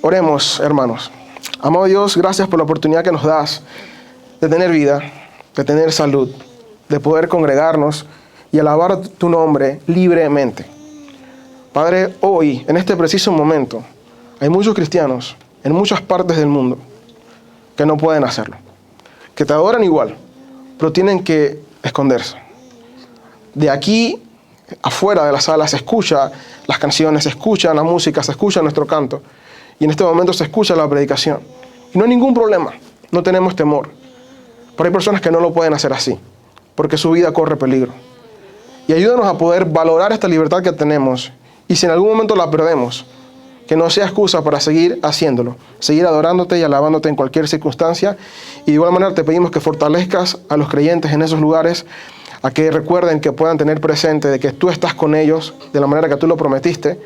Oremos, hermanos. Amado Dios, gracias por la oportunidad que nos das de tener vida, de tener salud, de poder congregarnos y alabar tu nombre libremente. Padre, hoy, en este preciso momento, hay muchos cristianos en muchas partes del mundo que no pueden hacerlo, que te adoran igual, pero tienen que esconderse. De aquí afuera de la sala se escucha las canciones, se escucha la música, se escucha nuestro canto, y en este momento se escucha la predicación. Y no hay ningún problema, no tenemos temor. Pero hay personas que no lo pueden hacer así, porque su vida corre peligro. Y ayúdanos a poder valorar esta libertad que tenemos, y si en algún momento la perdemos, que no sea excusa para seguir haciéndolo, seguir adorándote y alabándote en cualquier circunstancia. Y de igual manera te pedimos que fortalezcas a los creyentes en esos lugares, a que recuerden, que puedan tener presente de que tú estás con ellos de la manera que tú lo prometiste,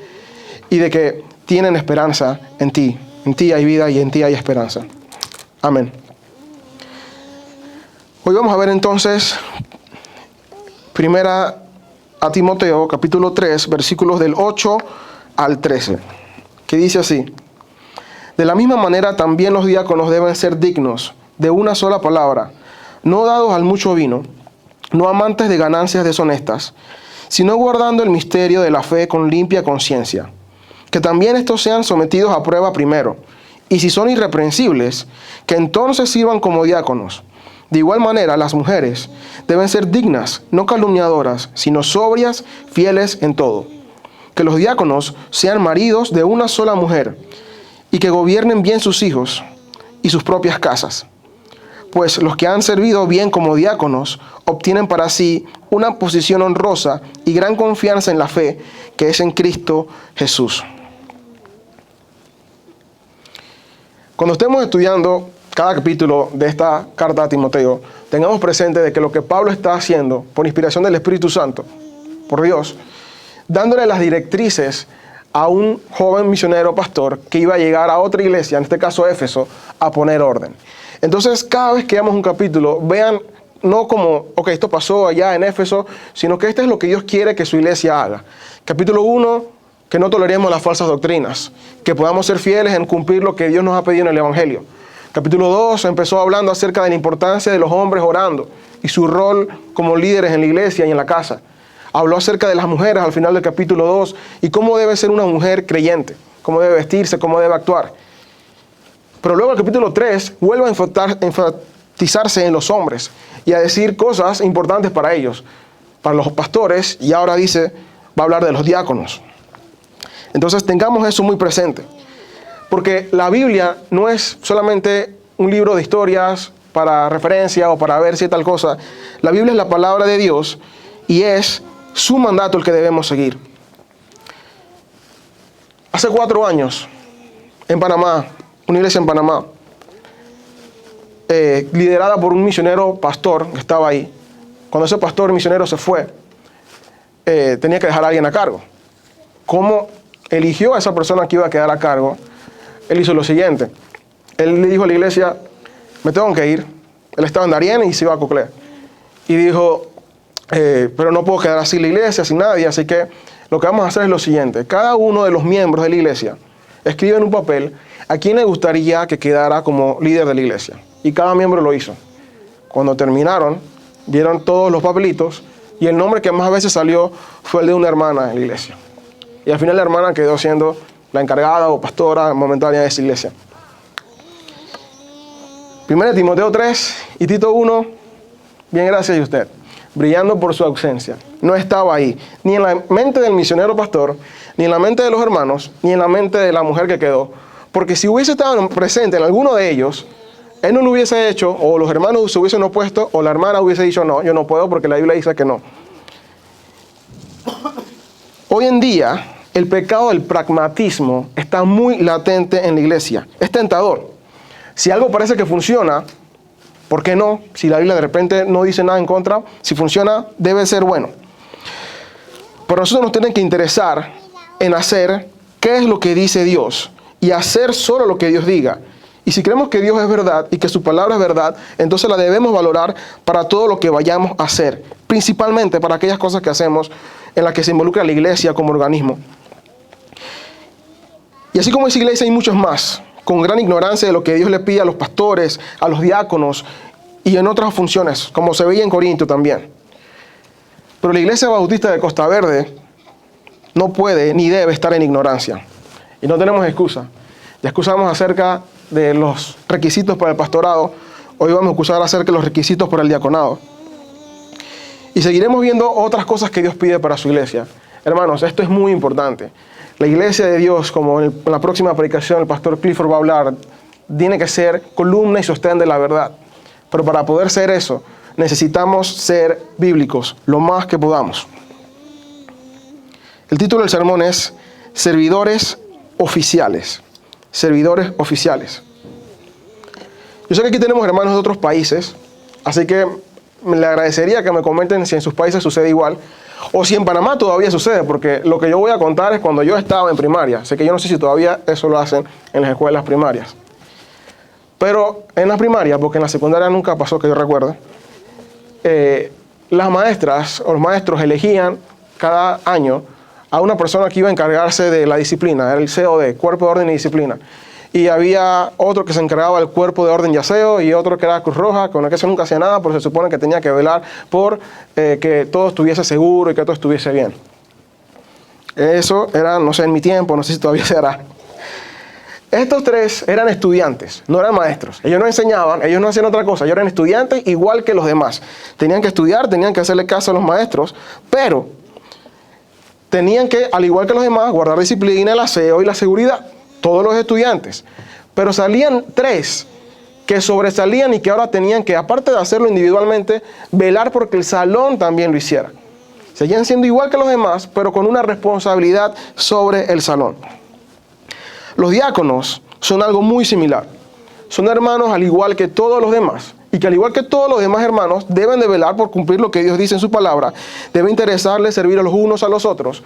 y de que tienen esperanza en ti. En ti hay vida y en ti hay esperanza. Amén. Hoy vamos a ver entonces Primera a Timoteo, capítulo 3, versículos del 8 al 13, que dice así: de la misma manera también los diáconos deben ser dignos de una sola palabra, no dados al mucho vino, no amantes de ganancias deshonestas, sino guardando el misterio de la fe con limpia conciencia. Que también estos sean sometidos a prueba primero, y si son irreprensibles, que entonces sirvan como diáconos. De igual manera, las mujeres deben ser dignas, no calumniadoras, sino sobrias, fieles en todo. Que los diáconos sean maridos de una sola mujer, y que gobiernen bien sus hijos y sus propias casas. Pues los que han servido bien como diáconos obtienen para sí una posición honrosa y gran confianza en la fe que es en Cristo Jesús. Cuando estemos estudiando cada capítulo de esta carta a Timoteo, tengamos presente de que lo que Pablo está haciendo, por inspiración del Espíritu Santo, por Dios, dándole las directrices a un joven misionero pastor que iba a llegar a otra iglesia, en este caso Éfeso, a poner orden. Entonces, cada vez que veamos un capítulo, vean no como, ok, esto pasó allá en Éfeso, sino que este es lo que Dios quiere que su iglesia haga. Capítulo 1, que no toleremos las falsas doctrinas, que podamos ser fieles en cumplir lo que Dios nos ha pedido en el Evangelio. Capítulo 2 empezó hablando acerca de la importancia de los hombres orando y su rol como líderes en la iglesia y en la casa. Habló acerca de las mujeres al final del capítulo 2 y cómo debe ser una mujer creyente, cómo debe vestirse, cómo debe actuar. Pero luego el capítulo 3 vuelve a enfatizarse en los hombres y a decir cosas importantes para ellos, para los pastores, y ahora dice, va a hablar de los diáconos. Entonces tengamos eso muy presente, porque la Biblia no es solamente un libro de historias para referencia o para ver si tal cosa. La Biblia es la palabra de Dios y es su mandato el que debemos seguir. Hace 4 años, en Panamá, una iglesia en Panamá, liderada por un misionero pastor que estaba ahí. Cuando ese pastor misionero se fue, tenía que dejar a alguien a cargo. ¿Cómo eligió a esa persona que iba a quedar a cargo? Él hizo lo siguiente. Él le dijo a la iglesia, me tengo que ir. Él estaba en Darien y se iba a Coclé. Y dijo, pero no puedo quedar así en la iglesia, sin nadie, así que lo que vamos a hacer es lo siguiente. Cada uno de los miembros de la iglesia escribe en un papel a quién le gustaría que quedara como líder de la iglesia. Y cada miembro lo hizo. Cuando terminaron, vieron todos los papelitos y el nombre que más veces salió fue el de una hermana en la iglesia. Y al final la hermana quedó siendo la encargada o pastora momentánea de esa iglesia. 1 Timoteo 3 y Tito 1, bien, gracias a usted, brillando por su ausencia. No estaba ahí, ni en la mente del misionero pastor, ni en la mente de los hermanos, ni en la mente de la mujer que quedó. Porque si hubiese estado presente en alguno de ellos, él no lo hubiese hecho, o los hermanos se hubiesen opuesto, o la hermana hubiese dicho, no, yo no puedo porque la Biblia dice que no. Hoy en día, el pecado del pragmatismo está muy latente en la iglesia. Es tentador. Si algo parece que funciona, ¿por qué no? Si la Biblia de repente no dice nada en contra, si funciona, debe ser bueno. Pero nosotros nos tienen que interesar en hacer qué es lo que dice Dios y hacer solo lo que Dios diga. Y si creemos que Dios es verdad y que su palabra es verdad, entonces la debemos valorar para todo lo que vayamos a hacer, principalmente para aquellas cosas que hacemos en las que se involucra la iglesia como organismo. Y así como esa iglesia hay muchos más, con gran ignorancia de lo que Dios le pide a los pastores, a los diáconos y en otras funciones, como se veía en Corinto también. Pero la iglesia bautista de Costa Verde no puede ni debe estar en ignorancia. Y no tenemos excusa. Ya excusamos acerca de los requisitos para el pastorado. Hoy vamos a excusar acerca de los requisitos para el diaconado. Y seguiremos viendo otras cosas que Dios pide para su iglesia. Hermanos, esto es muy importante. La iglesia de Dios, como en la próxima predicación el pastor Clifford va a hablar, tiene que ser columna y sostén de la verdad. Pero para poder ser eso, necesitamos ser bíblicos lo más que podamos. El título del sermón es Servidores Oficiales. Servidores oficiales. Yo sé que aquí tenemos hermanos de otros países, así que le agradecería que me comenten si en sus países sucede igual, o si en Panamá todavía sucede, porque lo que yo voy a contar es cuando yo estaba en primaria. Así que yo no sé si todavía eso lo hacen en las escuelas primarias. Pero en la primaria, porque en la secundaria nunca pasó que yo recuerde, las maestras o los maestros elegían cada año a una persona que iba a encargarse de la disciplina, era el COD, Cuerpo de Orden y Disciplina. Y había otro que se encargaba del Cuerpo de Orden y Aseo y otro que era Cruz Roja, con el que eso nunca hacía nada, pero se supone que tenía que velar por que todo estuviese seguro y que todo estuviese bien. Eso era, no sé, en mi tiempo, no sé si todavía se hará. Estos tres eran estudiantes, no eran maestros. Ellos no enseñaban, ellos no hacían otra cosa, ellos eran estudiantes igual que los demás. Tenían que estudiar, tenían que hacerle caso a los maestros, pero tenían que, al igual que los demás, guardar disciplina, el aseo y la seguridad. Todos los estudiantes. Pero salían tres que sobresalían y que ahora tenían que, aparte de hacerlo individualmente, velar porque el salón también lo hiciera. Seguían siendo igual que los demás, pero con una responsabilidad sobre el salón. Los diáconos son algo muy similar. Son hermanos al igual que todos los demás. Y que al igual que todos los demás hermanos, deben de velar por cumplir lo que Dios dice en su palabra. Debe interesarles servir a los unos a los otros.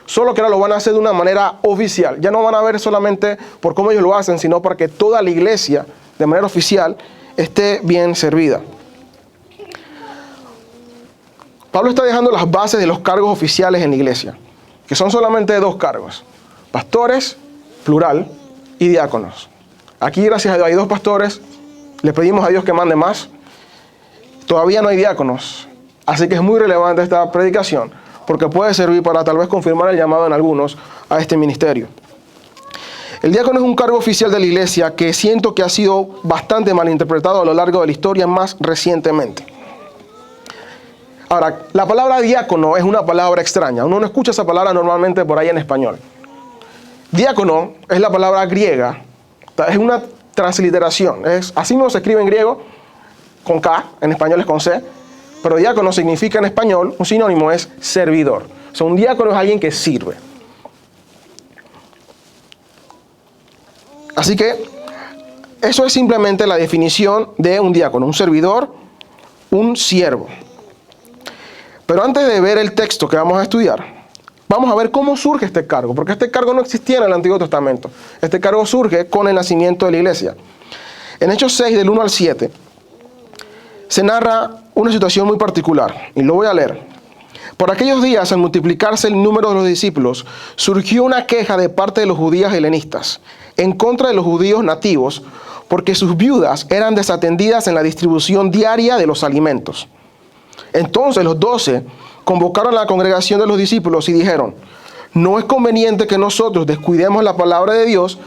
Solo que ahora lo van a hacer de una manera oficial. Ya no van a ver solamente por cómo ellos lo hacen, sino para que toda la iglesia, de manera oficial, esté bien servida. Pablo está dejando las bases de los cargos oficiales en la iglesia, que son solamente dos cargos: pastores, plural, y diáconos. Aquí, gracias a Dios, hay dos pastores. Le pedimos a Dios que mande más. Todavía no hay diáconos, así que es muy relevante esta predicación, porque puede servir para tal vez confirmar el llamado en algunos a este ministerio. El diácono es un cargo oficial de la iglesia que siento que ha sido bastante malinterpretado a lo largo de la historia, más recientemente. Ahora, la palabra diácono es una palabra extraña. Uno no escucha esa palabra normalmente por ahí en español. Diácono es la palabra griega, es una transliteración. Así mismo se escribe en griego, con K, en español es con C. Pero diácono significa en español, un sinónimo es servidor. O sea, un diácono es alguien que sirve. Así que eso es simplemente la definición de un diácono, un servidor, un siervo. Pero antes de ver el texto que vamos a estudiar, vamos a ver cómo surge este cargo, porque este cargo no existía en el Antiguo Testamento. Este cargo surge con el nacimiento de la iglesia. En Hechos 6, del 1 al 7, se narra una situación muy particular, y lo voy a leer. Por aquellos días, al multiplicarse el número de los discípulos, surgió una queja de parte de los judíos helenistas en contra de los judíos nativos, porque sus viudas eran desatendidas en la distribución diaria de los alimentos. Entonces los 12 convocaron a la congregación de los discípulos y dijeron: no es conveniente que nosotros descuidemos la palabra de Dios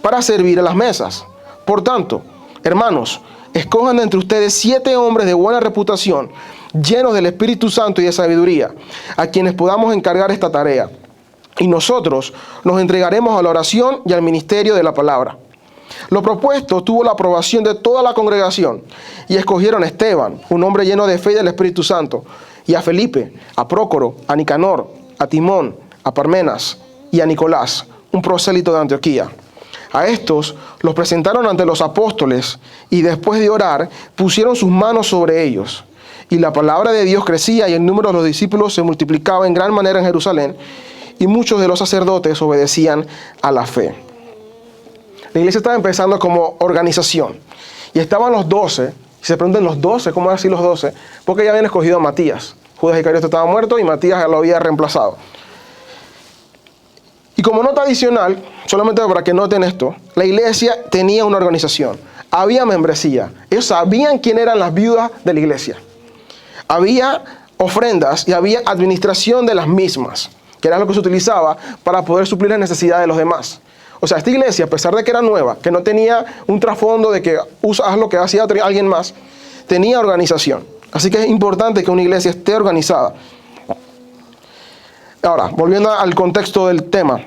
para servir a las mesas. Por tanto, hermanos, escojan de entre ustedes 7 hombres de buena reputación, llenos del Espíritu Santo y de sabiduría, a quienes podamos encargar esta tarea. Y nosotros nos entregaremos a la oración y al ministerio de la palabra. Lo propuesto tuvo la aprobación de toda la congregación, y escogieron a Esteban, un hombre lleno de fe y del Espíritu Santo, y a Felipe, a Prócoro, a Nicanor, a Timón, a Parmenas y a Nicolás, un prosélito de Antioquía. A estos los presentaron ante los apóstoles, y después de orar, pusieron sus manos sobre ellos. Y la palabra de Dios crecía, y el número de los discípulos se multiplicaba en gran manera en Jerusalén, y muchos de los sacerdotes obedecían a la fe. La iglesia estaba empezando como organización, y estaban los 12, y se preguntan los 12, ¿cómo así los 12? Porque ya habían escogido a Matías. Judas Iscariote estaba muerto y Matías lo había reemplazado. Y como nota adicional, solamente para que noten esto, la iglesia tenía una organización. Había membresía. Ellos sabían quién eran las viudas de la iglesia. Había ofrendas y había administración de las mismas, que era lo que se utilizaba para poder suplir las necesidades de los demás. O sea, esta iglesia, a pesar de que era nueva, que no tenía un trasfondo de que haz lo que hacía alguien más, tenía organización. Así que es importante que una iglesia esté organizada. Ahora, volviendo al contexto del tema.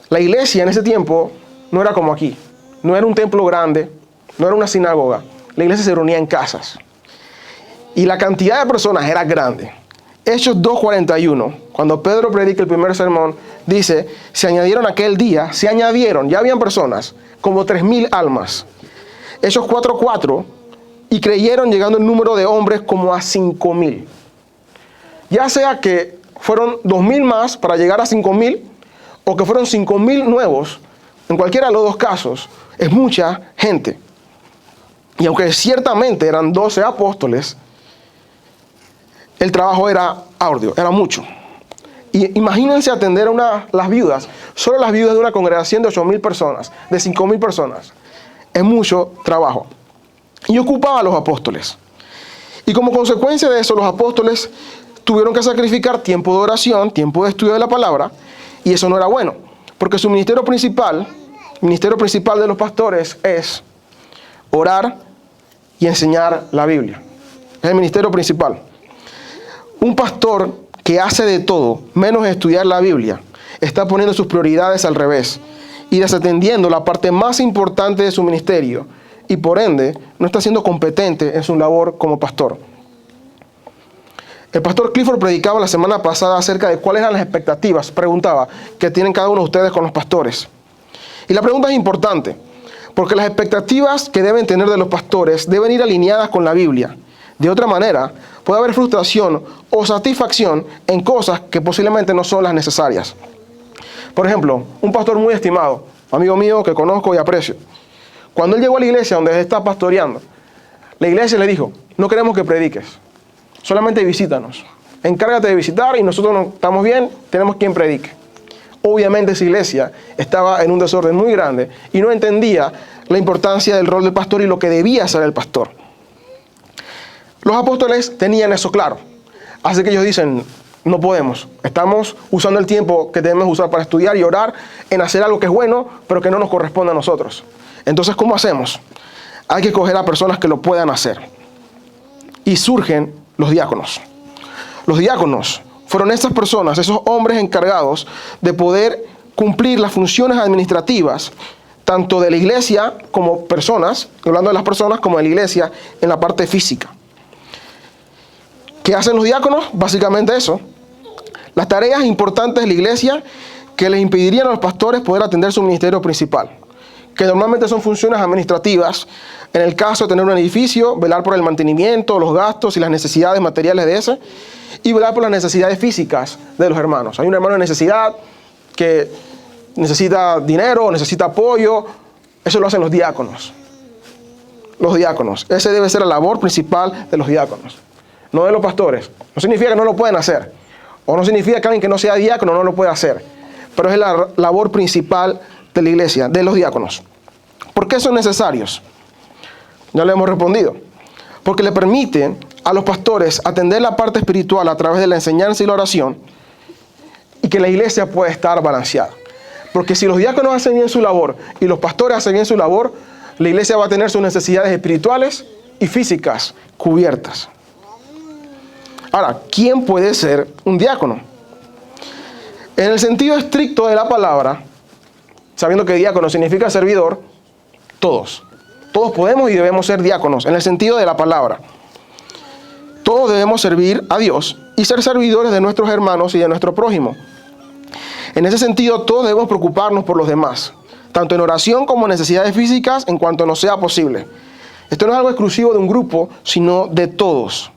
La iglesia en ese tiempo no era como aquí. No era un templo grande, no era una sinagoga. La iglesia se reunía en casas. Y la cantidad de personas era grande. Hechos 2:41, cuando Pedro predica el primer sermón, dice, ya habían personas, como 3,000 almas. Hechos 4:4, y creyeron llegando el número de hombres como a 5,000. Ya sea que fueron 2,000 más para llegar a 5,000, o que fueron 5,000 nuevos, en cualquiera de los dos casos, es mucha gente. Y aunque ciertamente eran 12 apóstoles, el trabajo era arduo, era mucho. Y imagínense atender a las viudas, solo las viudas de una congregación de 8,000 personas, de 5,000 personas. Es mucho trabajo. Y ocupaba a los apóstoles. Y como consecuencia de eso, los apóstoles tuvieron que sacrificar tiempo de oración, tiempo de estudio de la palabra, y eso no era bueno, porque su ministerio principal de los pastores es orar y enseñar la Biblia. Es el ministerio principal. Un pastor que hace de todo menos estudiar la Biblia está poniendo sus prioridades al revés y desatendiendo la parte más importante de su ministerio y por ende no está siendo competente en su labor como pastor. El pastor Clifford predicaba la semana pasada acerca de cuáles eran las expectativas, preguntaba, que tienen cada uno de ustedes con los pastores. Y la pregunta es importante, porque las expectativas que deben tener de los pastores deben ir alineadas con la Biblia. De otra manera, puede haber frustración o satisfacción en cosas que posiblemente no son las necesarias. Por ejemplo, un pastor muy estimado, amigo mío que conozco y aprecio, cuando él llegó a la iglesia donde él está pastoreando, la iglesia le dijo, no queremos que prediques, solamente visítanos. Encárgate de visitar y nosotros no estamos bien, tenemos quien predique. Obviamente esa iglesia estaba en un desorden muy grande y no entendía la importancia del rol del pastor y lo que debía hacer el pastor. Los apóstoles tenían eso claro, así que ellos dicen, no podemos, estamos usando el tiempo que debemos usar para estudiar y orar en hacer algo que es bueno, pero que no nos corresponde a nosotros. Entonces, ¿cómo hacemos? Hay que escoger a personas que lo puedan hacer. Y surgen los diáconos. Los diáconos fueron esas personas, esos hombres encargados de poder cumplir las funciones administrativas tanto de la iglesia como personas, hablando de las personas como de la iglesia en la parte física. ¿Qué hacen los diáconos? Básicamente eso. Las tareas importantes de la iglesia que les impedirían a los pastores poder atender su ministerio principal, que normalmente son funciones administrativas, en el caso de tener un edificio, velar por el mantenimiento, los gastos y las necesidades materiales de ese, y velar por las necesidades físicas de los hermanos. Hay un hermano en necesidad que necesita dinero, necesita apoyo, eso lo hacen los diáconos. Los diáconos, esa debe ser la labor principal de los diáconos, no de los pastores. No significa que no lo pueden hacer, o no significa que alguien que no sea diácono no lo pueda hacer, pero es la labor principal de la iglesia, de los diáconos. ¿Por qué son necesarios? Ya le hemos respondido. Porque le permiten a los pastores atender la parte espiritual a través de la enseñanza y la oración y que la iglesia pueda estar balanceada. Porque si los diáconos hacen bien su labor y los pastores hacen bien su labor, la iglesia va a tener sus necesidades espirituales y físicas cubiertas. Ahora, ¿quién puede ser un diácono? En el sentido estricto de la palabra, sabiendo que diácono significa servidor, todos podemos y debemos ser diáconos, en el sentido de la palabra. Todos debemos servir a Dios y ser servidores de nuestros hermanos y de nuestro prójimo. En ese sentido, todos debemos preocuparnos por los demás, tanto en oración como en necesidades físicas, en cuanto nos sea posible. Esto no es algo exclusivo de un grupo, sino de todos.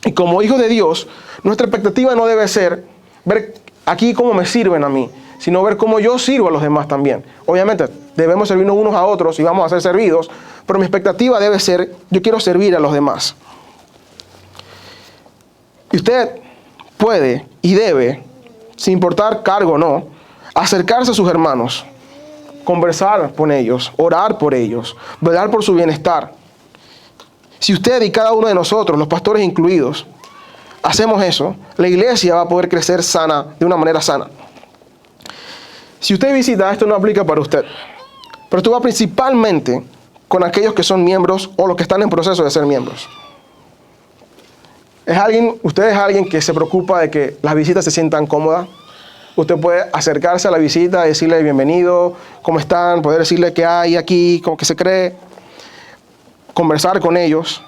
Y como hijos de Dios, nuestra expectativa no debe ser ver aquí cómo me sirven a mí, sino ver cómo yo sirvo a los demás también. Obviamente, debemos servirnos unos a otros y vamos a ser servidos, pero mi expectativa debe ser, yo quiero servir a los demás. Y usted puede y debe sin importar cargo o no, acercarse a sus hermanos, conversar con ellos, orar por ellos, velar por su bienestar. Si usted y cada uno de nosotros, los pastores incluidos, hacemos eso, la iglesia va a poder crecer sana, de una manera sana. Si usted visita, esto no aplica para usted, pero esto va principalmente con aquellos que son miembros o los que están en proceso de ser miembros. Usted es alguien que se preocupa de que las visitas se sientan cómodas. Usted puede acercarse a la visita, decirle bienvenido, cómo están, poder decirle qué hay aquí, cómo que se cree, conversar con ellos.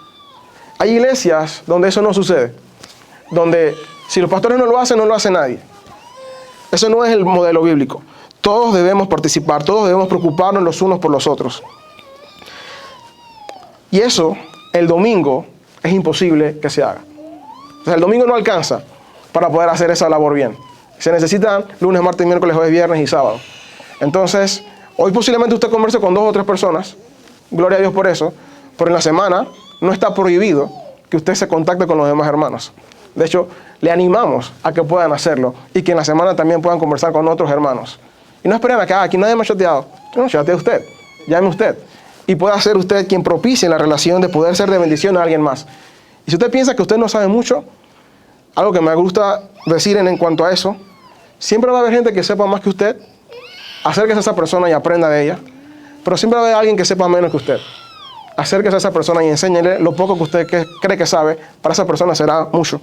Hay iglesias donde eso no sucede, donde si los pastores no lo hacen, no lo hace nadie. Eso no es el modelo bíblico. Todos debemos participar, todos debemos preocuparnos los unos por los otros. Y eso, el domingo, es imposible que se haga. O sea, el domingo no alcanza para poder hacer esa labor bien. Se necesitan lunes, martes, miércoles, jueves, viernes y sábado. Entonces, hoy posiblemente usted converse con 2 o 3 personas, gloria a Dios por eso, pero en la semana no está prohibido que usted se contacte con los demás hermanos. De hecho, le animamos a que puedan hacerlo y que en la semana también puedan conversar con otros hermanos. Y no esperen a que aquí nadie me ha chateado. No, chatee usted, llame usted. Y pueda ser usted quien propicie la relación de poder ser de bendición a alguien más. Y si usted piensa que usted no sabe mucho, algo que me gusta decir en cuanto a eso, siempre va a haber gente que sepa más que usted, acérquese a esa persona y aprenda de ella, pero siempre va a haber alguien que sepa menos que usted. Acérquese a esa persona y enséñele lo poco que usted cree que sabe, para esa persona será mucho.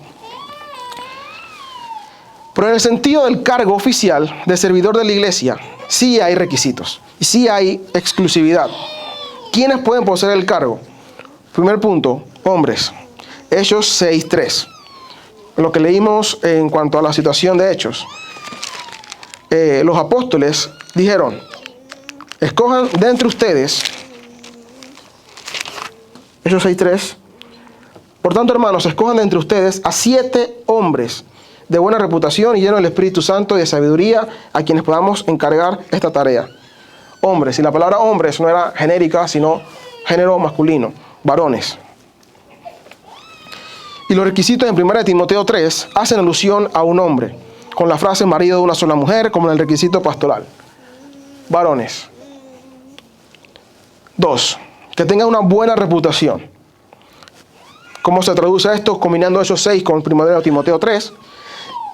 Pero en el sentido del cargo oficial de servidor de la iglesia, sí hay requisitos y sí hay exclusividad. ¿Quiénes pueden poseer el cargo? Primer punto, hombres. Hechos 6:3. Lo que leímos en cuanto a la situación de Hechos. Los apóstoles dijeron, escojan de entre ustedes, Hechos 6:3, por tanto, hermanos, escojan de entre ustedes a 7 hombres de buena reputación y llenos del Espíritu Santo y de sabiduría, a quienes podamos encargar esta tarea. Hombres, y la palabra hombres no era genérica, sino género masculino, varones. Y los requisitos en 1 Timoteo 3 hacen alusión a un hombre, con la frase marido de una sola mujer, como en el requisito pastoral. Varones. 2. Que tengan una buena reputación. ¿Cómo se traduce esto? Combinando esos 6 con 1 Timoteo 3.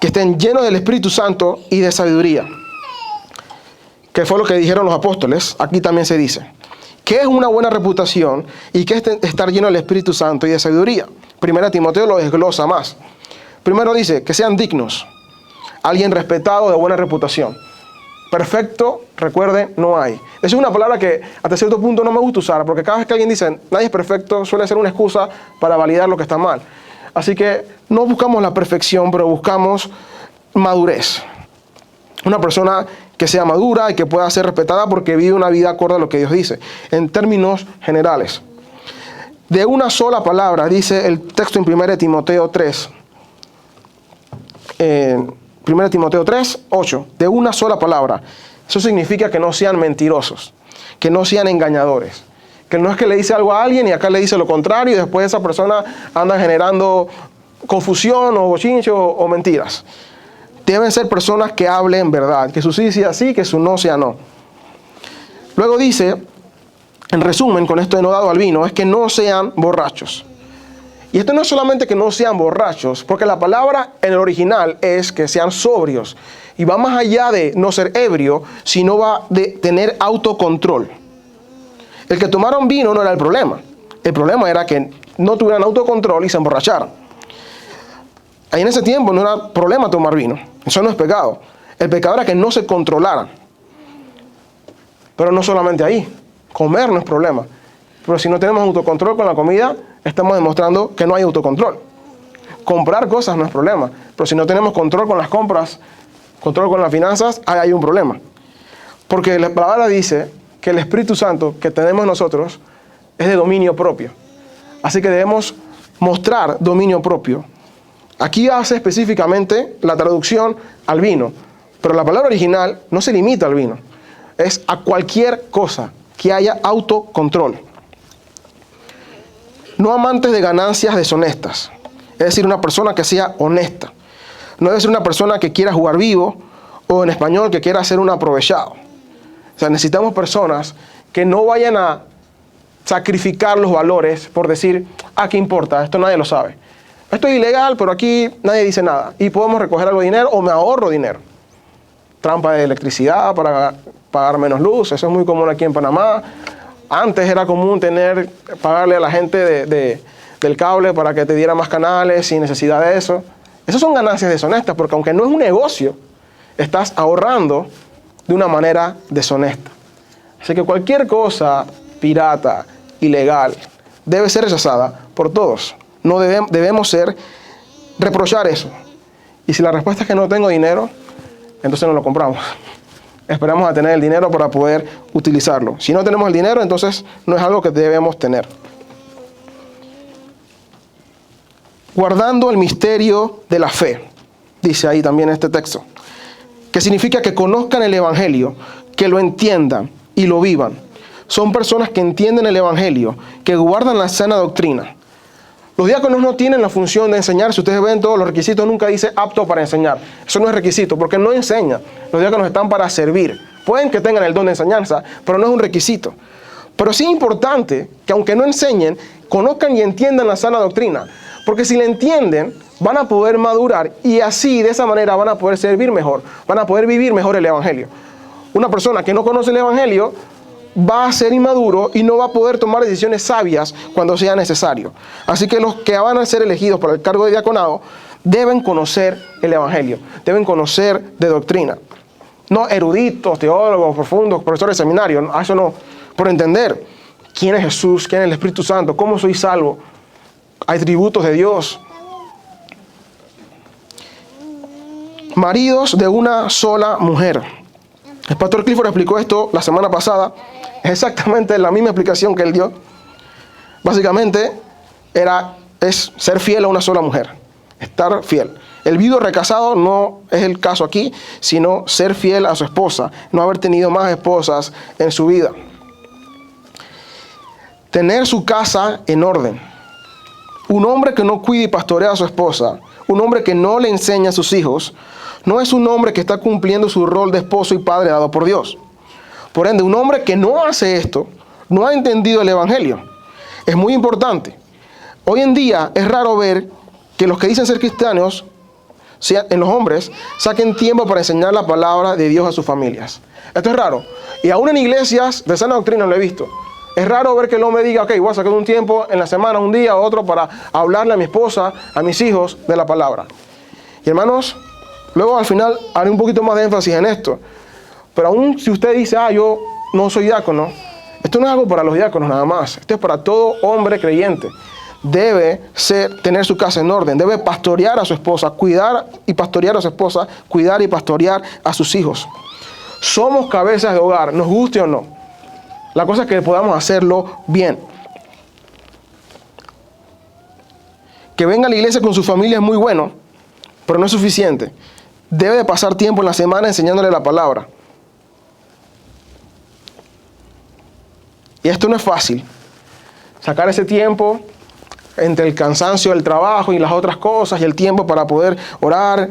Que estén llenos del Espíritu Santo y de sabiduría. Que fue lo que dijeron los apóstoles. Aquí también se dice. ¿Qué es una buena reputación y qué es estar lleno del Espíritu Santo y de sabiduría? 1 Timoteo lo desglosa más. Primero dice que sean dignos. Alguien respetado, de buena reputación. Perfecto, recuerde, no hay. Esa es una palabra que hasta cierto punto no me gusta usar, porque cada vez que alguien dice nadie es perfecto, suele ser una excusa para validar lo que está mal. Así que no buscamos la perfección, pero buscamos madurez. Una persona que sea madura y que pueda ser respetada porque vive una vida acorde a lo que Dios dice, en términos generales. De una sola palabra, dice el texto en 1 Timoteo 3. 1 Timoteo 3, 8. De una sola palabra. Eso significa que no sean mentirosos, que no sean engañadores. Que no es que le dice algo a alguien y acá le dice lo contrario y después esa persona anda generando confusión o bochincho o mentiras. Deben ser personas que hablen verdad, que su sí sea sí, que su no sea no. Luego dice, en resumen, con esto de no dado al vino, es que no sean borrachos. Y esto no es solamente que no sean borrachos, porque la palabra en el original es que sean sobrios. Y va más allá de no ser ebrio, sino va de tener autocontrol. El que tomaron vino no era el problema. El problema era que no tuvieran autocontrol y se emborracharan. Ahí en ese tiempo no era problema tomar vino. Eso no es pecado. El pecado era que no se controlaran. Pero no solamente ahí. Comer no es problema. Pero si no tenemos autocontrol con la comida, estamos demostrando que no hay autocontrol. Comprar cosas no es problema. Pero si no tenemos control con las compras, control con las finanzas, ahí hay un problema. Porque la palabra dice que el Espíritu Santo que tenemos nosotros es de dominio propio. Así que debemos mostrar dominio propio. Aquí hace específicamente la traducción al vino, pero la palabra original no se limita al vino. Es a cualquier cosa que haya autocontrol. No amantes de ganancias deshonestas, es decir, una persona que sea honesta. No debe ser una persona que quiera jugar vivo o en español que quiera ser un aprovechado. O sea, necesitamos personas que no vayan a sacrificar los valores por decir, ¿qué importa? Esto nadie lo sabe. Esto es ilegal, pero aquí nadie dice nada. Y podemos recoger algo de dinero o me ahorro dinero. Trampa de electricidad para pagar menos luz. Eso es muy común aquí en Panamá. Antes era común pagarle a la gente del cable para que te diera más canales sin necesidad de eso. Esas son ganancias deshonestas porque aunque no es un negocio, estás ahorrando de una manera deshonesta. Así que cualquier cosa pirata, ilegal, debe ser rechazada por todos. No debemos reprochar eso. Y si la respuesta es que no tengo dinero, entonces no lo compramos. Esperamos a tener el dinero para poder utilizarlo. Si no tenemos el dinero, entonces no es algo que debemos tener. Guardando el misterio de la fe, dice ahí también este texto, que significa que conozcan el Evangelio, que lo entiendan y lo vivan. Son personas que entienden el Evangelio, que guardan la sana doctrina. Los diáconos no tienen la función de enseñar. Si ustedes ven todos los requisitos, nunca dice apto para enseñar. Eso no es requisito, porque no enseña. Los diáconos están para servir. Pueden que tengan el don de enseñanza, pero no es un requisito. Pero sí es importante que aunque no enseñen, conozcan y entiendan la sana doctrina. Porque si la entienden, van a poder madurar y así, de esa manera, van a poder servir mejor. Van a poder vivir mejor el Evangelio. Una persona que no conoce el Evangelio va a ser inmaduro y no va a poder tomar decisiones sabias cuando sea necesario. Así que los que van a ser elegidos para el cargo de diaconado deben conocer el Evangelio, deben conocer de doctrina. No eruditos, teólogos profundos, profesores de seminario, eso no. Por entender quién es Jesús, quién es el Espíritu Santo, cómo soy salvo, atributos de Dios. Maridos de una sola mujer. El pastor Clifford explicó esto la semana pasada. Es exactamente la misma explicación que él dio. Básicamente es ser fiel a una sola mujer. Estar fiel. El viudo recasado no es el caso aquí, sino ser fiel a su esposa. No haber tenido más esposas en su vida. Tener su casa en orden. Un hombre que no cuida y pastorea a su esposa, un hombre que no le enseña a sus hijos, no es un hombre que está cumpliendo su rol de esposo y padre dado por Dios. Por ende, un hombre que no hace esto, no ha entendido el Evangelio. Es muy importante. Hoy en día es raro ver que los que dicen ser cristianos, en los hombres, saquen tiempo para enseñar la palabra de Dios a sus familias. Esto es raro. Y aún en iglesias de sana doctrina lo he visto. Es raro ver que el hombre diga, ok, voy a sacar un tiempo en la semana, un día o otro, para hablarle a mi esposa, a mis hijos, de la palabra. Y hermanos, luego al final haré un poquito más de énfasis en esto. Pero aún si usted dice, yo no soy diácono, esto no es algo para los diáconos nada más. Esto es para todo hombre creyente. Debe tener su casa en orden, debe pastorear a su esposa, cuidar y pastorear a su esposa, cuidar y pastorear a sus hijos. Somos cabezas de hogar, nos guste o no. La cosa es que podamos hacerlo bien. Que venga a la iglesia con su familia es muy bueno, pero no es suficiente. Debe de pasar tiempo en la semana enseñándole la palabra. Y esto no es fácil. Sacar ese tiempo entre el cansancio del trabajo y las otras cosas y el tiempo para poder orar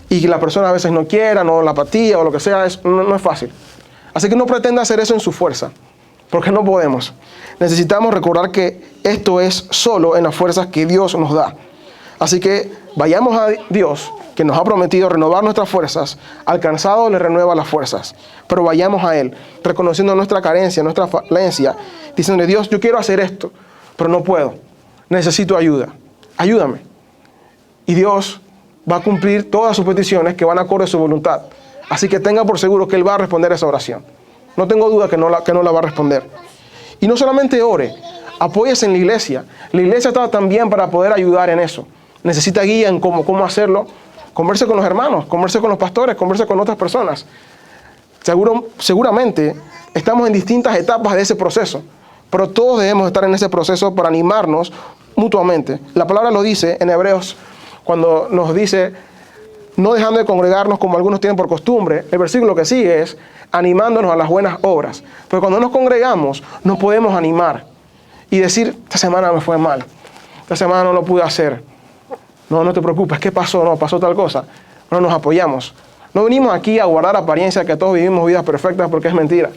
y que la persona a veces no quiera, no la apatía o lo que sea, no es fácil. Así que no pretenda hacer eso en su fuerza, porque no podemos. Necesitamos recordar que esto es solo en las fuerzas que Dios nos da. Así que vayamos a Dios, que nos ha prometido renovar nuestras fuerzas. Al cansado le renueva las fuerzas. Pero vayamos a Él, reconociendo nuestra carencia, nuestra falencia, diciéndole, Dios, yo quiero hacer esto, pero no puedo. Necesito ayuda. Ayúdame. Y Dios va a cumplir todas sus peticiones que van acorde a su voluntad. Así que tenga por seguro que Él va a responder esa oración. No tengo duda que no la va a responder. Y no solamente ore, apóyese en la iglesia. La iglesia está también para poder ayudar en eso. Necesita guía en cómo hacerlo. Converse con los hermanos, converse con los pastores, converse con otras personas. Seguramente estamos en distintas etapas de ese proceso, pero todos debemos estar en ese proceso para animarnos mutuamente. La palabra lo dice en Hebreos cuando nos dice, no dejando de congregarnos como algunos tienen por costumbre. El versículo que sigue es animándonos a las buenas obras. Pero cuando nos congregamos, nos podemos animar y decir, esta semana me fue mal, esta semana no lo pude hacer. No te preocupes, ¿qué pasó? No, pasó tal cosa. no nos apoyamos. No venimos aquí a guardar apariencia que todos vivimos vidas perfectas, porque es mentira.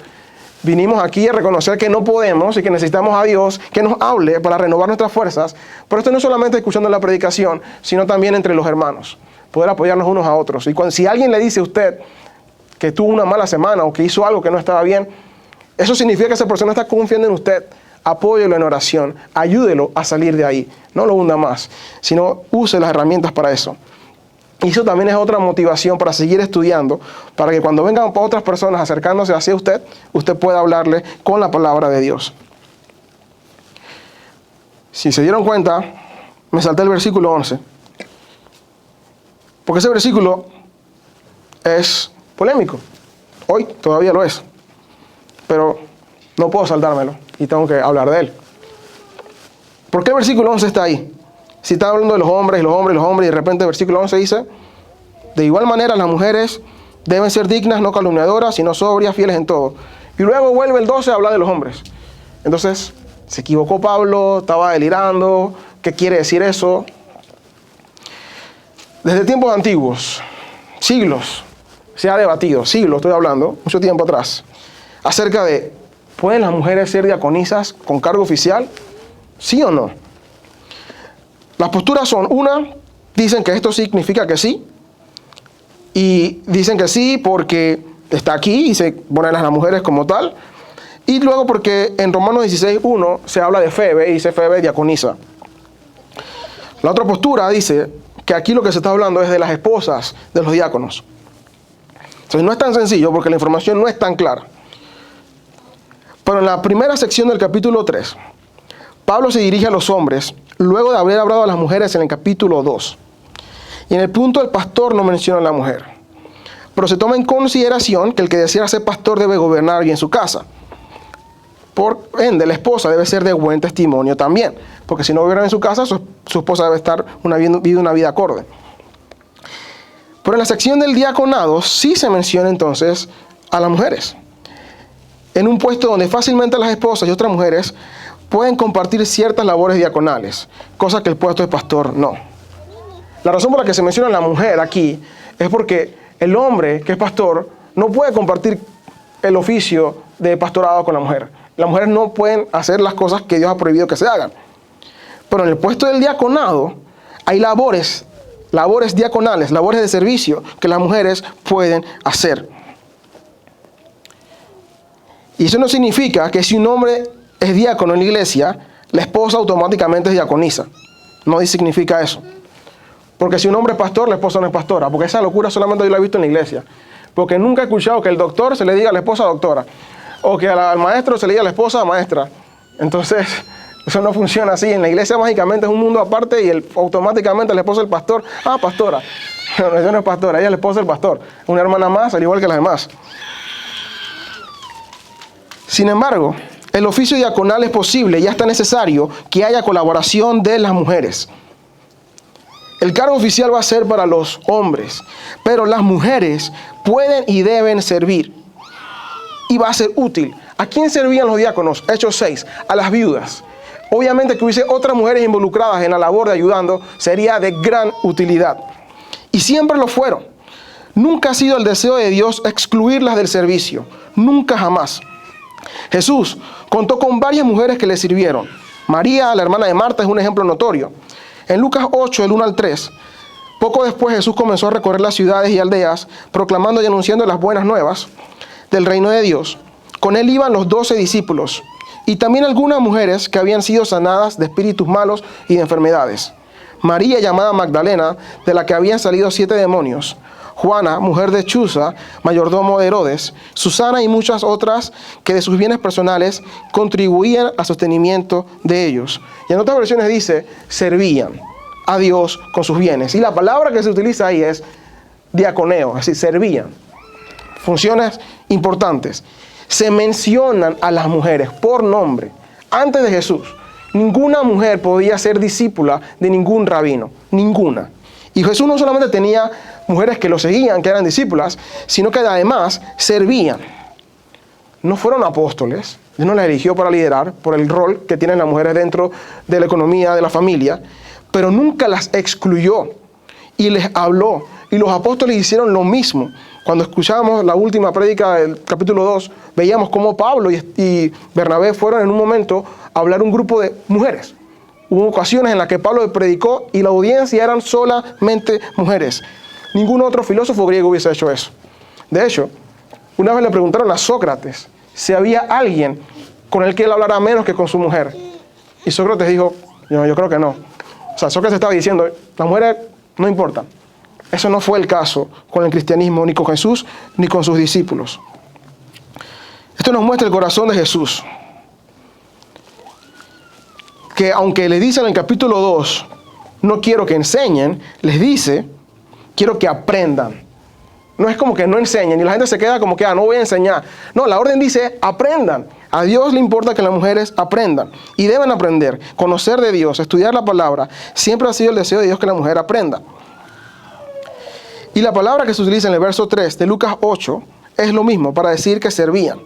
Vinimos aquí a reconocer que no podemos y que necesitamos a Dios que nos hable para renovar nuestras fuerzas. Pero esto no es solamente escuchando la predicación, sino también entre los hermanos. Poder apoyarnos unos a otros. Y si alguien le dice a usted que tuvo una mala semana o que hizo algo que no estaba bien, eso significa que esa persona está confiando en usted. Apóyelo en oración, ayúdelo a salir de ahí. No lo hunda más, sino use las herramientas para eso. Y eso también es otra motivación para seguir estudiando, para que cuando vengan otras personas acercándose hacia usted, usted pueda hablarle con la palabra de Dios. Si se dieron cuenta, me salté el versículo 11. Porque ese versículo es polémico. Hoy todavía lo es. Pero no puedo saltármelo y tengo que hablar de él. ¿Por qué el versículo 11 está ahí? Si está hablando de los hombres y los hombres y los hombres, y de repente el versículo 11 dice: de igual manera las mujeres deben ser dignas, no calumniadoras, sino sobrias, fieles en todo. Y luego vuelve el 12 a hablar de los hombres. Entonces, se equivocó Pablo, estaba delirando. ¿Qué quiere decir eso? Desde tiempos antiguos, siglos, se ha debatido, siglos estoy hablando, mucho tiempo atrás, acerca de: ¿pueden las mujeres ser diaconisas con cargo oficial? ¿Sí o no? Las posturas son: una, dicen que esto significa que sí, y dicen que sí porque está aquí y se ponen a las mujeres como tal, y luego porque en Romanos 16:1 se habla de Febe y dice Febe diaconisa. La otra postura dice que aquí lo que se está hablando es de las esposas de los diáconos. Entonces no es tan sencillo porque la información no es tan clara. Pero en la primera sección del capítulo 3, Pablo se dirige a los hombres luego de haber hablado a las mujeres en el capítulo 2. Y en el punto del pastor no menciona a la mujer. Pero se toma en consideración que el que desea ser pastor debe gobernar bien su casa. Por ende, la esposa debe ser de buen testimonio también. Porque si no gobierna en su casa, su esposa debe estar viviendo una vida acorde. Pero en la sección del diaconado sí se menciona entonces a las mujeres. En un puesto donde fácilmente las esposas y otras mujeres pueden compartir ciertas labores diaconales, cosa que el puesto de pastor no. La razón por la que se menciona a la mujer aquí es porque el hombre que es pastor no puede compartir el oficio de pastorado con la mujer. Las mujeres no pueden hacer las cosas que Dios ha prohibido que se hagan. Pero en el puesto del diaconado hay labores diaconales, labores de servicio que las mujeres pueden hacer. Y eso no significa que si un hombre es diácono en la iglesia, la esposa automáticamente es diaconisa. No significa eso. Porque si un hombre es pastor, la esposa no es pastora. Porque esa locura solamente yo la he visto en la iglesia. Porque nunca he escuchado que el doctor se le diga a la esposa doctora. O que al maestro se le diga a la esposa maestra. Entonces, eso no funciona así. En la iglesia mágicamente es un mundo aparte y automáticamente la esposa del pastor, pastora. No, ella no es pastora, ella es la esposa del pastor. Una hermana más, al igual que las demás. Sin embargo, el oficio diaconal es posible y hasta necesario que haya colaboración de las mujeres. El cargo oficial va a ser para los hombres, pero las mujeres pueden y deben servir. Y va a ser útil. ¿A quién servían los diáconos? Hechos 6, a las viudas. Obviamente que hubiese otras mujeres involucradas en la labor de ayudando sería de gran utilidad. Y siempre lo fueron. Nunca ha sido el deseo de Dios excluirlas del servicio. Nunca jamás. Jesús contó con varias mujeres que le sirvieron. María, la hermana de Marta, es un ejemplo notorio. En Lucas 8, del 1 al 3, poco después Jesús comenzó a recorrer las ciudades y aldeas, proclamando y anunciando las buenas nuevas del reino de Dios. Con él iban los 12 discípulos y también algunas mujeres que habían sido sanadas de espíritus malos y de enfermedades. María, llamada Magdalena, de la que habían salido 7 demonios. Juana, mujer de Chuza, mayordomo de Herodes, Susana y muchas otras que de sus bienes personales contribuían al sostenimiento de ellos. Y en otras versiones dice, servían a Dios con sus bienes. Y la palabra que se utiliza ahí es diaconeo, es decir, servían. Funciones importantes. Se mencionan a las mujeres por nombre. Antes de Jesús, ninguna mujer podía ser discípula de ningún rabino, ninguna. Y Jesús no solamente tenía mujeres que lo seguían, que eran discípulas, sino que además servían. No fueron apóstoles, Dios no las eligió para liderar por el rol que tienen las mujeres dentro de la economía de la familia, pero nunca las excluyó y les habló Y los apóstoles hicieron lo mismo. Cuando escuchamos la última prédica del capítulo 2, veíamos cómo Pablo y Bernabé fueron en un momento a hablar a un grupo de mujeres. Hubo ocasiones en las que Pablo predicó y la audiencia eran solamente mujeres. Ningún otro filósofo griego hubiese hecho eso. De hecho, una vez le preguntaron a Sócrates si había alguien con el que él hablara menos que con su mujer. Y Sócrates dijo, yo creo que no. O sea, Sócrates estaba diciendo, las mujeres no importan. Eso no fue el caso con el cristianismo, ni con Jesús, ni con sus discípulos. Esto nos muestra el corazón de Jesús. Que aunque le dice en el capítulo 2, no quiero que enseñen, les dice, quiero que aprendan. No es como que no enseñen y la gente se queda como que, no voy a enseñar. No, la orden dice, aprendan. A Dios le importa que las mujeres aprendan y deben aprender, conocer de Dios, estudiar la palabra. Siempre ha sido el deseo de Dios que la mujer aprenda. Y la palabra que se utiliza en el verso 3 de Lucas 8 es lo mismo para decir que servían.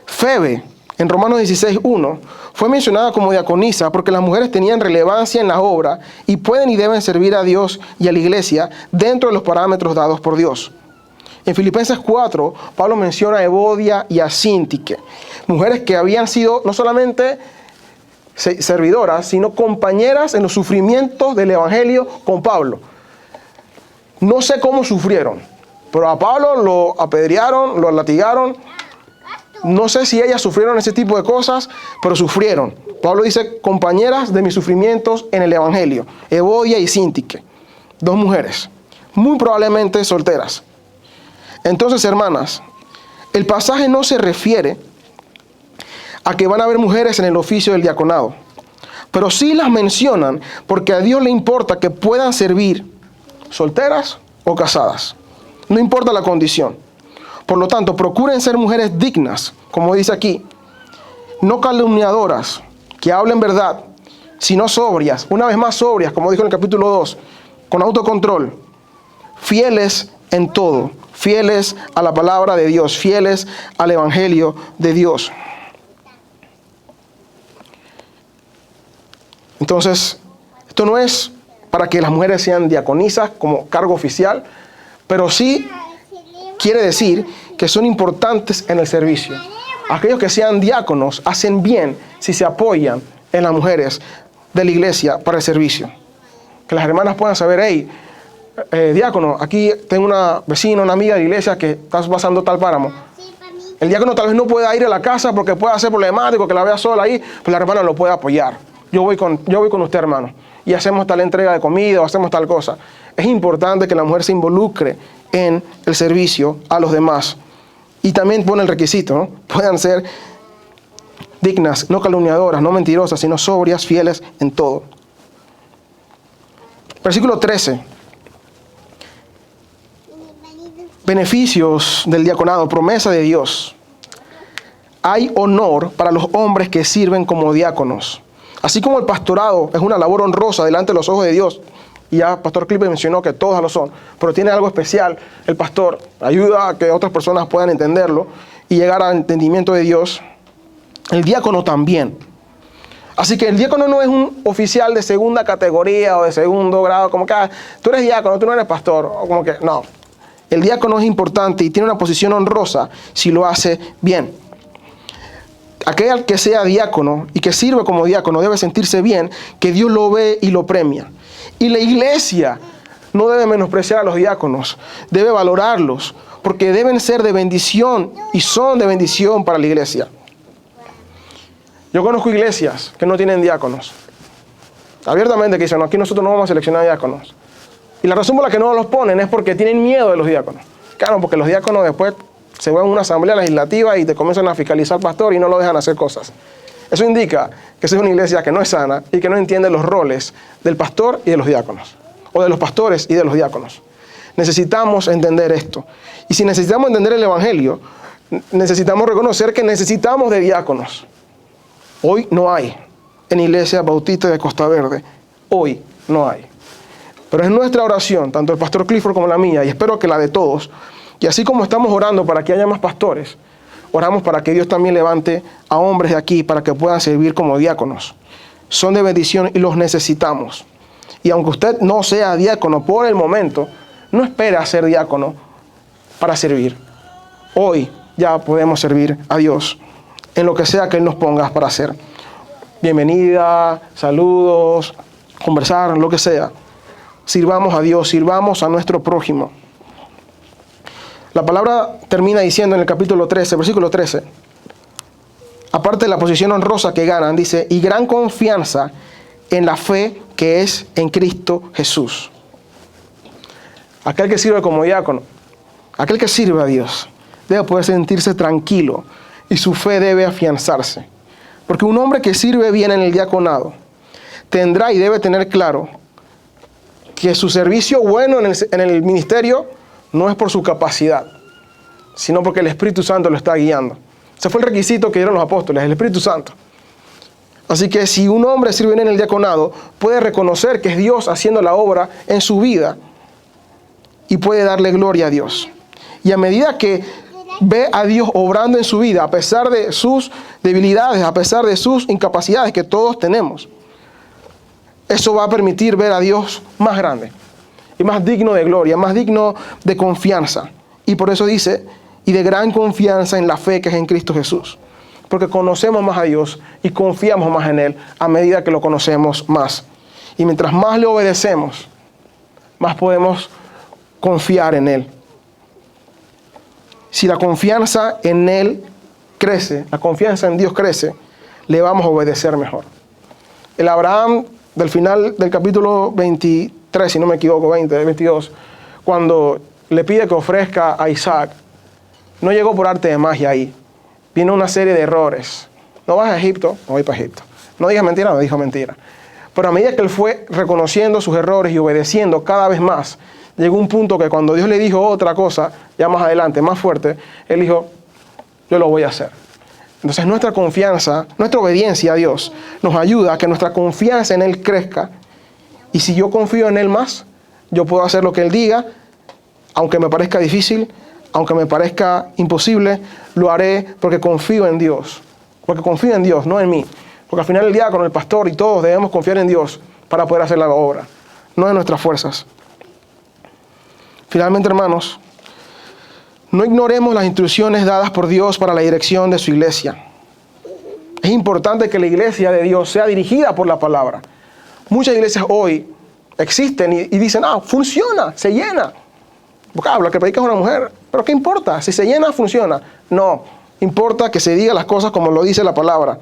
Febe, en Romanos 16:1, fue mencionada como diaconisa porque las mujeres tenían relevancia en la obra y pueden y deben servir a Dios y a la iglesia dentro de los parámetros dados por Dios. En Filipenses 4, Pablo menciona a Evodia y a Síntique, mujeres que habían sido no solamente servidoras, sino compañeras en los sufrimientos del Evangelio con Pablo. No sé cómo sufrieron, pero a Pablo lo apedrearon, lo latigaron. No sé si ellas sufrieron ese tipo de cosas, pero sufrieron. Pablo dice, compañeras de mis sufrimientos en el Evangelio, Evodia y Síntique, dos mujeres, muy probablemente solteras. Entonces, hermanas, el pasaje no se refiere a que van a haber mujeres en el oficio del diaconado, pero sí las mencionan porque a Dios le importa que puedan servir solteras o casadas. No importa la condición. Por lo tanto, procuren ser mujeres dignas, como dice aquí, no calumniadoras, que hablen verdad, sino sobrias, una vez más sobrias, como dijo en el capítulo 2, con autocontrol, fieles en todo, fieles a la palabra de Dios, fieles al Evangelio de Dios. Entonces, esto no es para que las mujeres sean diaconisas como cargo oficial, pero sí quiere decir que son importantes en el servicio. Aquellos que sean diáconos hacen bien si se apoyan en las mujeres de la iglesia para el servicio. Que las hermanas puedan saber, hey, diácono, aquí tengo una vecina, una amiga de la iglesia que está pasando tal páramo. El diácono tal vez no pueda ir a la casa porque pueda ser problemático, que la vea sola ahí, pero la hermana lo puede apoyar. Yo voy con usted, hermano, y hacemos tal entrega de comida o hacemos tal cosa. Es importante que la mujer se involucre en el servicio a los demás. Y también pone el requisito, ¿no? Puedan ser dignas, no calumniadoras, no mentirosas, sino sobrias, fieles en todo. Versículo 13. Beneficios del diaconado, promesa de Dios. Hay honor para los hombres que sirven como diáconos. Así como el pastorado es una labor honrosa delante de los ojos de Dios, y ya Pastor Clipper mencionó que todas lo son, pero tiene algo especial. El pastor ayuda a que otras personas puedan entenderlo y llegar al entendimiento de Dios. El diácono también. Así que el diácono no es un oficial de segunda categoría o de segundo grado, como que tú eres diácono, tú no eres pastor, o como que no. El diácono es importante y tiene una posición honrosa si lo hace bien. Aquel que sea diácono y que sirve como diácono debe sentirse bien, que Dios lo ve y lo premia. Y la iglesia no debe menospreciar a los diáconos, debe valorarlos, porque deben ser de bendición y son de bendición para la iglesia. Yo conozco iglesias que no tienen diáconos. Abiertamente que dicen, no, aquí nosotros no vamos a seleccionar diáconos. Y la razón por la que no los ponen es porque tienen miedo de los diáconos. Claro, porque los diáconos después se van a una asamblea legislativa y te comienzan a fiscalizar al pastor y no lo dejan hacer cosas. Eso indica que esa es una iglesia que no es sana y que no entiende los roles del pastor y de los diáconos, o de los pastores y de los diáconos. Necesitamos entender esto. Y si necesitamos entender el Evangelio, necesitamos reconocer que necesitamos de diáconos. Hoy no hay en Iglesia Bautista de Costa Verde. Hoy no hay. Pero es nuestra oración, tanto el pastor Clifford como la mía, y espero que la de todos. Y así como estamos orando para que haya más pastores, oramos para que Dios también levante a hombres de aquí para que puedan servir como diáconos. Son de bendición y los necesitamos. Y aunque usted no sea diácono por el momento, No espere a ser diácono para servir. Hoy ya podemos servir a Dios en lo que sea que Él nos ponga para hacer. Bienvenida, saludos, conversar, lo que sea. Sirvamos a Dios, sirvamos a nuestro prójimo. La palabra termina diciendo en el capítulo 13, versículo 13, aparte de la posición honrosa que ganan, dice, y gran confianza en la fe que es en Cristo Jesús. Aquel que sirve como diácono, aquel que sirve a Dios, debe poder sentirse tranquilo y su fe debe afianzarse. Porque un hombre que sirve bien en el diaconado tendrá y debe tener claro que su servicio bueno en el ministerio no es por su capacidad, sino porque el Espíritu Santo lo está guiando. Ese fue el requisito que dieron los apóstoles, el Espíritu Santo. Así que si un hombre sirve bien en el diaconado, puede reconocer que es Dios haciendo la obra en su vida y puede darle gloria a Dios. Y a medida que ve a Dios obrando en su vida, a pesar de sus debilidades, a pesar de sus incapacidades que todos tenemos, eso va a permitir ver a Dios más grande y más digno de gloria, más digno de confianza. Y por eso dice, y de gran confianza en la fe que es en Cristo Jesús. Porque conocemos más a Dios y confiamos más en Él a medida que lo conocemos más. Y mientras más le obedecemos, más podemos confiar en Él. Si la confianza en Él crece, la confianza en Dios crece, le vamos a obedecer mejor. El Abraham del final del capítulo 23, si no me equivoco, 22, cuando le pide que ofrezca a Isaac, no llegó por arte de magia ahí. Vino una serie de errores. No vas a Egipto, no voy para Egipto. No digas mentira, no dijo mentira. Pero a medida que él fue reconociendo sus errores y obedeciendo cada vez más, llegó un punto que cuando Dios le dijo otra cosa, ya más adelante, más fuerte, él dijo, yo lo voy a hacer. Entonces nuestra confianza, nuestra obediencia a Dios nos ayuda a que nuestra confianza en Él crezca. Y si yo confío en Él más, yo puedo hacer lo que Él diga, aunque me parezca difícil, aunque me parezca imposible, lo haré porque confío en Dios. Porque confío en Dios, no en mí. Porque al final el diácono, el pastor y todos debemos confiar en Dios para poder hacer la obra, no en nuestras fuerzas. Finalmente, hermanos, no ignoremos las instrucciones dadas por Dios para la dirección de su iglesia. Es importante que la iglesia de Dios sea dirigida por la palabra. Muchas iglesias hoy existen y dicen, funciona, se llena. Porque la que predica es una mujer, pero ¿qué importa? Si se llena, funciona. No, importa que se diga las cosas como lo dice la palabra.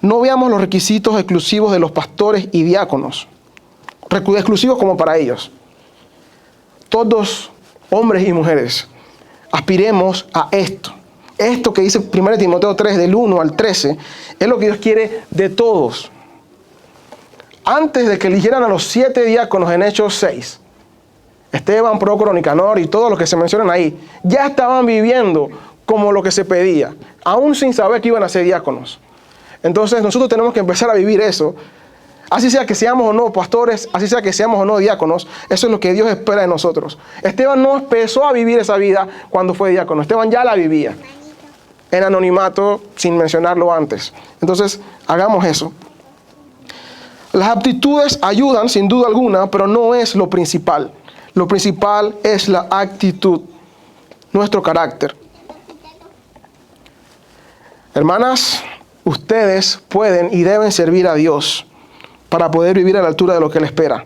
No veamos los requisitos exclusivos de los pastores y diáconos, exclusivos como para ellos. Todos, hombres y mujeres, aspiremos a esto. Esto que dice 1 Timoteo 3, del 1 al 13, es lo que Dios quiere de todos. Antes de que eligieran a los 7 diáconos en Hechos 6, Esteban, Prócoro, Nicanor y todos los que se mencionan ahí, ya estaban viviendo como lo que se pedía, aún sin saber que iban a ser diáconos. Entonces nosotros tenemos que empezar a vivir eso. Así sea que seamos o no pastores, así sea que seamos o no diáconos, eso es lo que Dios espera de nosotros. Esteban no empezó a vivir esa vida cuando fue diácono, Esteban ya la vivía, en anonimato, sin mencionarlo antes. Entonces, hagamos eso. Las aptitudes ayudan sin duda alguna, pero no es lo principal. Lo principal es la actitud, nuestro carácter. Hermanas, ustedes pueden y deben servir a Dios para poder vivir a la altura de lo que Él espera.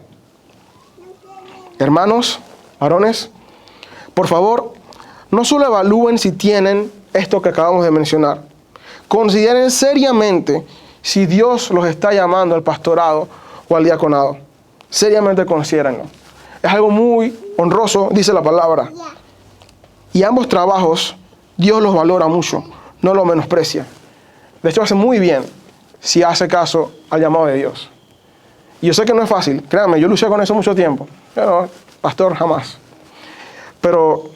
Hermanos, varones, por favor, no solo evalúen si tienen esto que acabamos de mencionar. Consideren seriamente si Dios los está llamando al pastorado o al diaconado. Seriamente considérenlo. Es algo muy honroso, dice la palabra. Y ambos trabajos, Dios los valora mucho, no los menosprecia. De hecho, hace muy bien si hace caso al llamado de Dios. Y yo sé que no es fácil, créanme, yo luché con eso mucho tiempo. Pero, pastor, jamás. Pero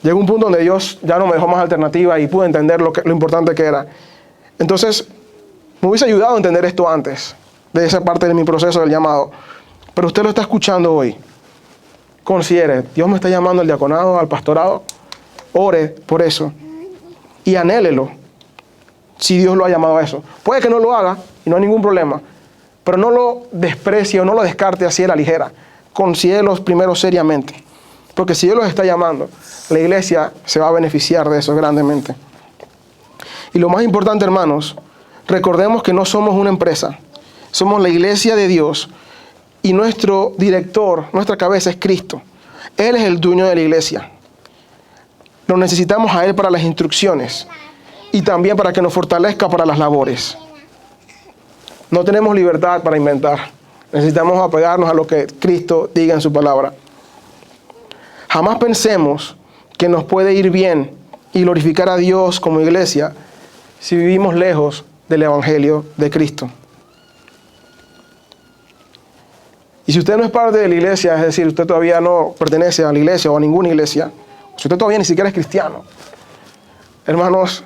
llegó un punto donde Dios ya no me dejó más alternativa y pude entender lo importante que era. Entonces, me hubiese ayudado a entender esto antes, de esa parte de mi proceso del llamado. Pero usted lo está escuchando hoy. Considere, Dios me está llamando al diaconado, al pastorado. Ore por eso y anhélelo si Dios lo ha llamado a eso. Puede que no lo haga y no hay ningún problema, pero no lo desprecie o no lo descarte así a la ligera. considérelos primero seriamente. Porque si Dios los está llamando, la iglesia se va a beneficiar de eso grandemente. Y lo más importante, hermanos, recordemos que no somos una empresa. Somos la iglesia de Dios y nuestro director, nuestra cabeza es Cristo. Él es el dueño de la iglesia. Lo necesitamos a Él para las instrucciones y también para que nos fortalezca para las labores. No tenemos libertad para inventar. Necesitamos apegarnos a lo que Cristo diga en su palabra. Jamás pensemos que nos puede ir bien y glorificar a Dios como iglesia si vivimos lejos del Evangelio de Cristo. Y si usted no es parte de la iglesia, es decir, usted todavía no pertenece a la iglesia o a ninguna iglesia, si usted todavía ni siquiera es cristiano, hermanos,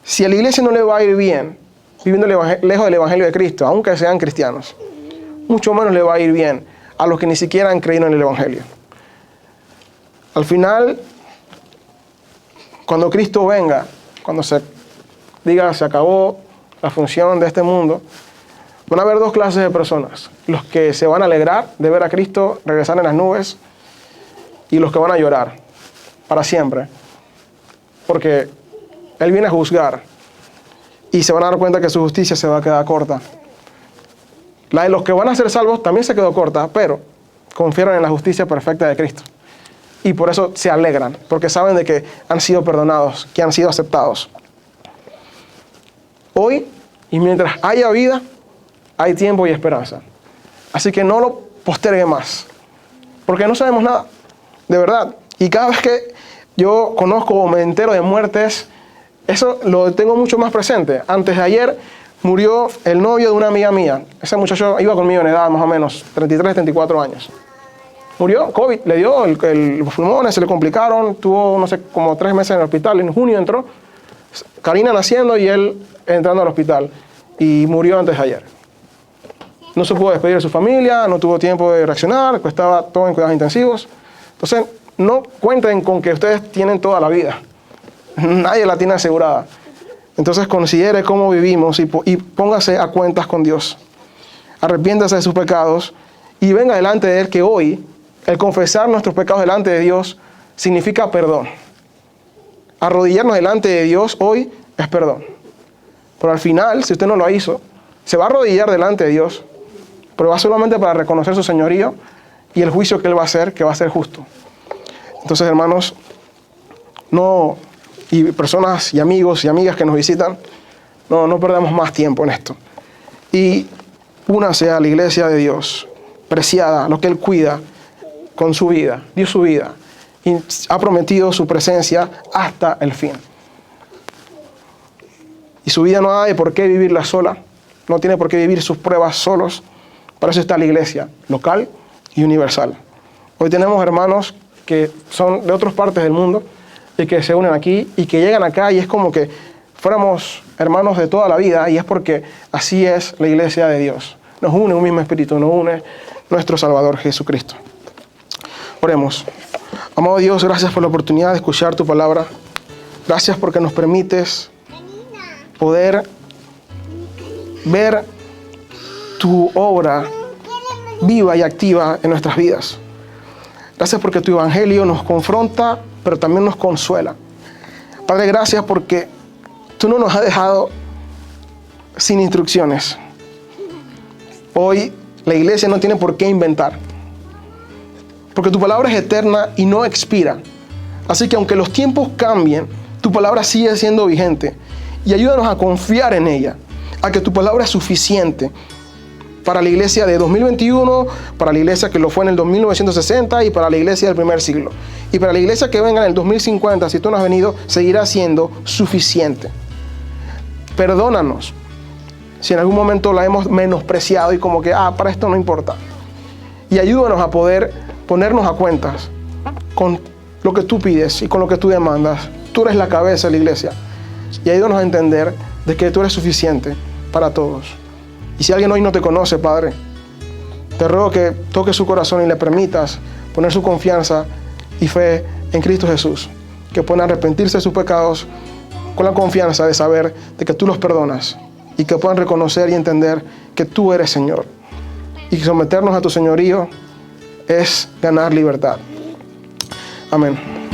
si a la iglesia no le va a ir bien viviendo lejos del Evangelio de Cristo, aunque sean cristianos, mucho menos le va a ir bien a los que ni siquiera han creído en el Evangelio. Al final, cuando Cristo venga, cuando se diga se acabó la función de este mundo, van a haber dos clases de personas. Los que se van a alegrar de ver a Cristo regresar en las nubes y los que van a llorar para siempre. Porque Él viene a juzgar y se van a dar cuenta que su justicia se va a quedar corta. La de los que van a ser salvos también se quedó corta, pero confiaron en la justicia perfecta de Cristo. Y por eso se alegran, porque saben de que han sido perdonados, que han sido aceptados. Hoy, y mientras haya vida, hay tiempo y esperanza. Así que no lo postergue más, porque no sabemos nada, de verdad. Y cada vez que yo conozco o me entero de muertes, eso lo tengo mucho más presente. Antes de ayer murió el novio de una amiga mía. Ese muchacho iba conmigo en edad más o menos, 33, 34 años. Murió, COVID, le dio los pulmones, se le complicaron, tuvo, no sé, como 3 meses en el hospital. En junio entró, Karina naciendo y él entrando al hospital. Y murió antes de ayer. No se pudo despedir de su familia, no tuvo tiempo de reaccionar, estaba todo en cuidados intensivos. Entonces, no cuenten con que ustedes tienen toda la vida. Nadie la tiene asegurada. Entonces, considere cómo vivimos y póngase a cuentas con Dios. Arrepiéntase de sus pecados y venga delante de Él, que hoy el confesar nuestros pecados delante de Dios significa perdón. Arrodillarnos delante de Dios hoy es perdón. Pero al final, si usted no lo hizo, se va a arrodillar delante de Dios, pero va solamente para reconocer su señorío y el juicio que Él va a hacer, que va a ser justo. Entonces, hermanos, y personas y amigos y amigas que nos visitan, no perdamos más tiempo en esto. Y únase a la iglesia de Dios, preciada, lo que Él cuida con su vida, dio su vida y ha prometido su presencia hasta el fin. Y su vida no hay por qué vivirla sola, no tiene por qué vivir sus pruebas solos. Para eso está la iglesia, local y universal. Hoy tenemos hermanos que son de otras partes del mundo y que se unen aquí y que llegan acá y es como que fuéramos hermanos de toda la vida, y es porque así es la iglesia de Dios. Nos une un mismo espíritu, nos une nuestro Salvador Jesucristo. Oremos. Amado Dios, gracias por la oportunidad de escuchar tu palabra. Gracias porque nos permites poder ver tu obra viva y activa en nuestras vidas. Gracias porque tu evangelio nos confronta, pero también nos consuela. Padre, gracias porque tú no nos has dejado sin instrucciones. Hoy la iglesia no tiene por qué inventar, porque tu palabra es eterna y no expira. Así que aunque los tiempos cambien, tu palabra sigue siendo vigente. Y ayúdanos a confiar en ella, a que tu palabra es suficiente para la iglesia de 2021, para la iglesia que lo fue en el 1960 y para la iglesia del primer siglo. Y para la iglesia que venga en el 2050, si tú no has venido, seguirá siendo suficiente. Perdónanos si en algún momento la hemos menospreciado y como que, para esto no importa. Y ayúdanos a poder ponernos a cuentas con lo que tú pides y con lo que tú demandas. Tú eres la cabeza de la iglesia. Y ayúdanos a entender de que tú eres suficiente para todos. Y si alguien hoy no te conoce, Padre, te ruego que toques su corazón y le permitas poner su confianza y fe en Cristo Jesús. Que puedan arrepentirse de sus pecados con la confianza de saber de que tú los perdonas. Y que puedan reconocer y entender que tú eres Señor. Y someternos a tu señorío es ganar libertad. Amén.